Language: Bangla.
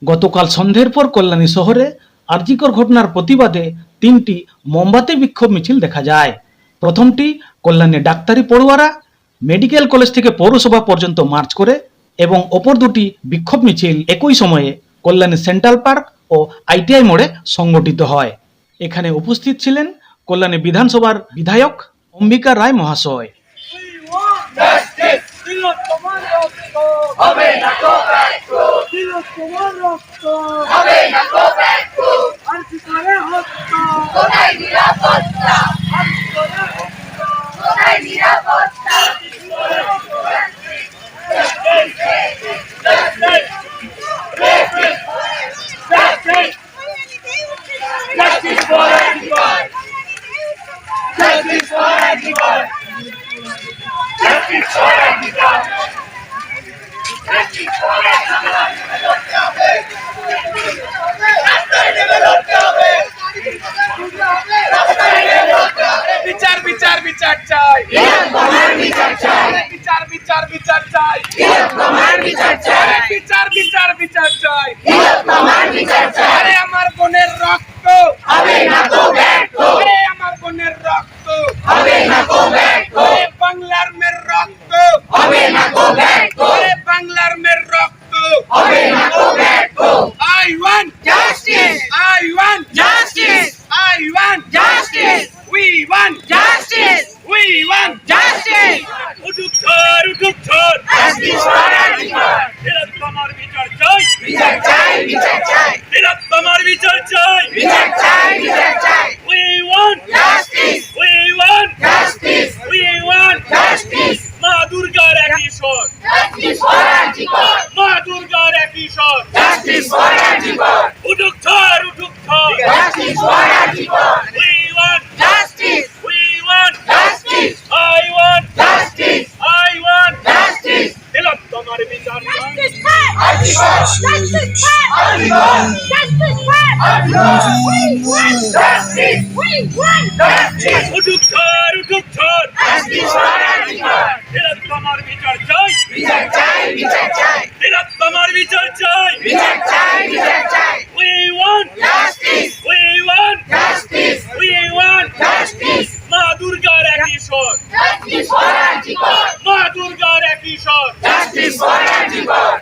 গতকাল সন্ধ্যের পর কল্যাণী শহরে আরজিকর ঘটনার প্রতিবাদে 3টি মোমবাতি বিক্ষোভ মিছিল দেখা যায়। প্রথমটি কল্যাণী ডাক্তারি পড়ুয়ারা মেডিকেল কলেজ থেকে পৌরসভা পর্যন্ত মার্চ করে এবং অপর দুটি বিক্ষোভ মিছিল একই সময়ে কল্যাণী সেন্ট্রাল পার্ক ও আইটিআই মোড়ে সংগঠিত হয়। এখানে উপস্থিত ছিলেন কল্যাণী বিধানসভার বিধায়ক অম্বিকা রায় মহাশয়। বিচার চাই, বিচার চাই, বিচার চাই, বিচার চাই। আরে আমার বোনের রক্ত হবে না তো ব্যর্থ, আরে আমার বোনের রক্ত হবে না তো ব্যর্থ, আরে বাংলার মেয়ের রক্ত হবে না তো ব্যর্থ, আরে বাংলার মেয়ের রক্ত হবে না তো ব্যর্থ। I want justice, I want justice, I want justice, we want justice, we want justice. উঠুক ধর, উঠুক ধর, justice for everyone. তোমার বিচার চাই, বিচার চাই, বিচার চাই, তোমার বিচার চাই, বিচার চাই, বিচার চাই। We want justice, we want justice, we want justice. মা দুর্গার একই স্বর, justice for everyone. মা দুর্গার একই স্বর, justice for everyone. উঠুক ধর, উঠুক ধর, justice for everyone. We want justice, we want justice, I want justice, I want justice. তোমার বিচার চাই, justice for everyone, justice for everyone, justice for everyone. We want justice, we want justice. উঠুক ধর, উঠুক ধর, justice for everyone. তোমার বিচার চাই, বিচার চাই, বিচার চাই, তোমার বিচার চাই, বিচার চাই, বিচার চাই। We want justice, we want justice, we want justice. মা দুর্গার একই স্বর, justice for everyone. মা দুর্গার একই স্বর, justice for everyone.